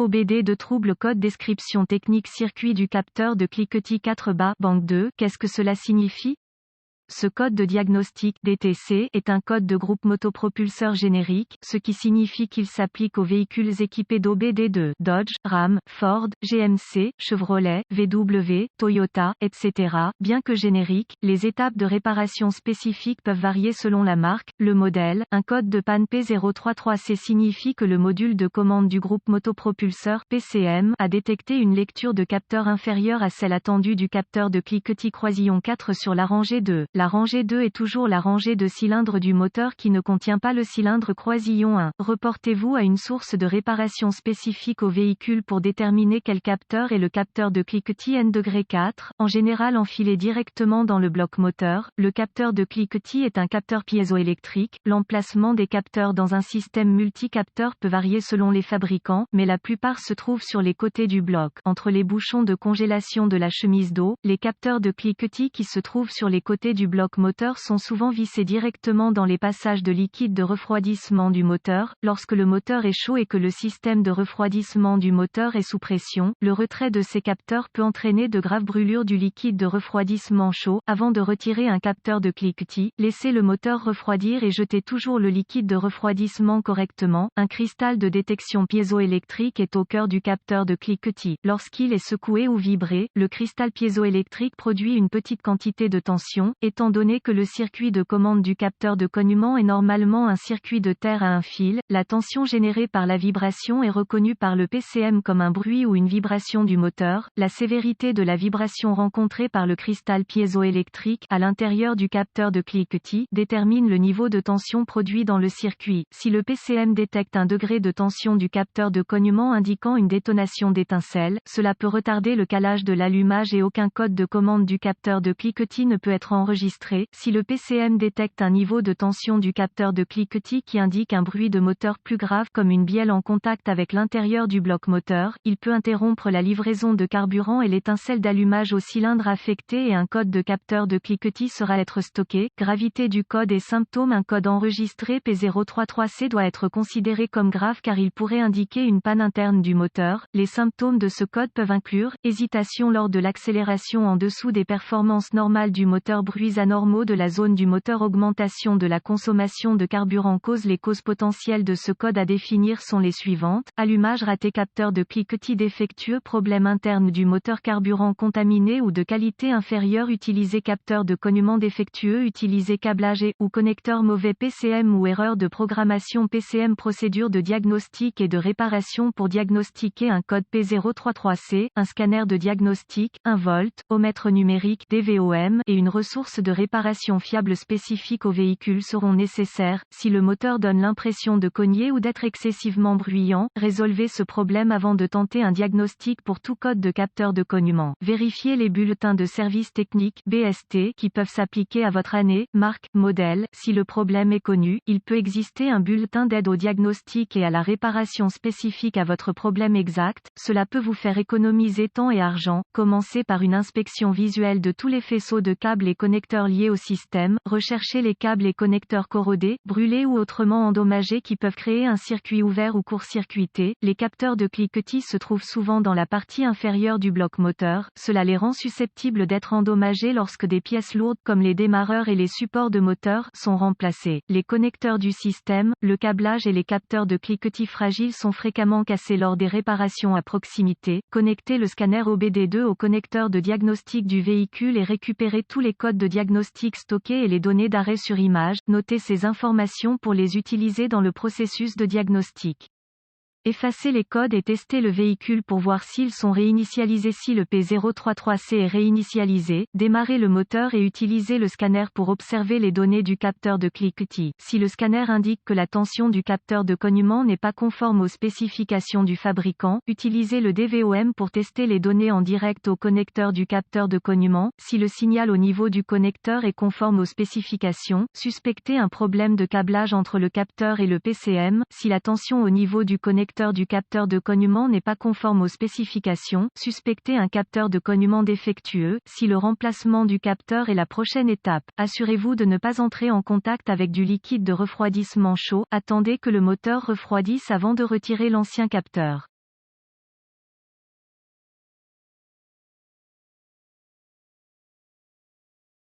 OBD de trouble code description technique circuit du capteur de cliquetis 4 banque 2. Qu'est-ce que cela signifie? Ce code de diagnostic DTC est un code de groupe motopropulseur générique, ce qui signifie qu'il s'applique aux véhicules équipés d'OBD de Dodge, Ram, Ford, GMC, Chevrolet, VW, Toyota, etc. Bien que génériques, les étapes de réparation spécifiques peuvent varier selon la marque, le modèle. Un code de panne P033C signifie que le module de commande du groupe motopropulseur PCM a détecté une lecture de capteur inférieure à celle attendue du capteur de cliquetis croisillon 4 sur la rangée 2. La rangée 2 est toujours la rangée de cylindres du moteur qui ne contient pas le cylindre croisillon 1. Reportez-vous à une source de réparation spécifique au véhicule pour déterminer quel capteur est le capteur de cliquetis N°4, en général enfilé directement dans le bloc moteur. Le capteur de cliquetis est un capteur piézoélectrique. L'emplacement des capteurs dans un système multi-capteur peut varier selon les fabricants, mais la plupart se trouvent sur les côtés du bloc, entre les bouchons de congélation de la chemise d'eau. Les capteurs de cliquetis qui se trouvent sur les côtés du bloc moteur sont souvent vissés directement dans les passages de liquide de refroidissement du moteur. Lorsque le moteur est chaud et que le système de refroidissement du moteur est sous pression, le retrait de ces capteurs peut entraîner de graves brûlures du liquide de refroidissement chaud. Avant de retirer un capteur de cliquetis, laissez le moteur refroidir et jetez toujours le liquide de refroidissement correctement. Un cristal de détection piézoélectrique est au cœur du capteur de cliquetis. Lorsqu'il est secoué ou vibré, le cristal piézoélectrique produit une petite quantité de tension. Étant donné que le circuit de commande du capteur de cognement est normalement un circuit de terre à un fil, la tension générée par la vibration est reconnue par le PCM comme un bruit ou une vibration du moteur. La sévérité de la vibration rencontrée par le cristal piézoélectrique à l'intérieur du capteur de cliquetis détermine le niveau de tension produit dans le circuit. Si le PCM détecte un degré de tension du capteur de cognement indiquant une détonation d'étincelle, cela peut retarder le calage de l'allumage et aucun code de commande du capteur de cliquetis ne peut être enregistré. Si le PCM détecte un niveau de tension du capteur de cliquetis qui indique un bruit de moteur plus grave comme une bielle en contact avec l'intérieur du bloc moteur, il peut interrompre la livraison de carburant et l'étincelle d'allumage au cylindre affecté et un code de capteur de cliquetis sera être stocké. Gravité du code et symptômes. Un code enregistré P033C doit être considéré comme grave car il pourrait indiquer une panne interne du moteur. Les symptômes de ce code peuvent inclure hésitation lors de l'accélération en dessous des performances normales du moteur, bruits anormaux de la zone du moteur, augmentation de la consommation de carburant. Les causes potentielles de ce code à définir sont les suivantes: allumage raté, capteur de cliquetis défectueux, problème interne du moteur, carburant contaminé ou de qualité inférieure, utiliser capteur de cognement défectueux, utiliser câblage ou connecteur mauvais, PCM ou erreur de programmation, PCM, procédure de diagnostic et de réparation pour diagnostiquer un code P033C, un scanner de diagnostic, 1 volt, ohmètre numérique, DVOM, et une ressource de réparation fiable spécifique au véhicule seront nécessaires. Si le moteur donne l'impression de cogner ou d'être excessivement bruyant, résolvez ce problème avant de tenter un diagnostic pour tout code de capteur de cognement. Vérifiez les bulletins de service technique (BST) qui peuvent s'appliquer à votre année, marque, modèle. Si le problème est connu, il peut exister un bulletin d'aide au diagnostic et à la réparation spécifique à votre problème exact. Cela peut vous faire économiser temps et argent. Commencez par une inspection visuelle de tous les faisceaux de câbles et connecteurs liés au système. Recherchez les câbles et connecteurs corrodés, brûlés ou autrement endommagés qui peuvent créer un circuit ouvert ou court-circuité. Les capteurs de cliquetis se trouvent souvent dans la partie inférieure du bloc moteur. Cela les rend susceptibles d'être endommagés lorsque des pièces lourdes comme les démarreurs et les supports de moteur sont remplacés. Les connecteurs du système, le câblage et les capteurs de cliquetis fragiles sont fréquemment cassés lors des réparations à proximité. Connectez le scanner OBD2 au connecteur de diagnostic du véhicule et récupérez tous les codes de diagnostic stockés et les données d'arrêt sur image. Notez ces informations pour les utiliser dans le processus de diagnostic. Effacez les codes et testez le véhicule pour voir s'ils sont réinitialisés. Si le P033C est réinitialisé, démarrez le moteur et utilisez le scanner pour observer les données du capteur de cliquetis. Si le scanner indique que la tension du capteur de cognement n'est pas conforme aux spécifications du fabricant, utilisez le DVOM pour tester les données en direct au connecteur du capteur de cognement. Si le signal au niveau du connecteur est conforme aux spécifications, suspectez un problème de câblage entre le capteur et le PCM. Si la tension au niveau du connecteur du capteur de cognement n'est pas conforme aux spécifications, suspectez un capteur de cognement défectueux. Si le remplacement du capteur est la prochaine étape, assurez-vous de ne pas entrer en contact avec du liquide de refroidissement chaud. Attendez que le moteur refroidisse avant de retirer l'ancien capteur.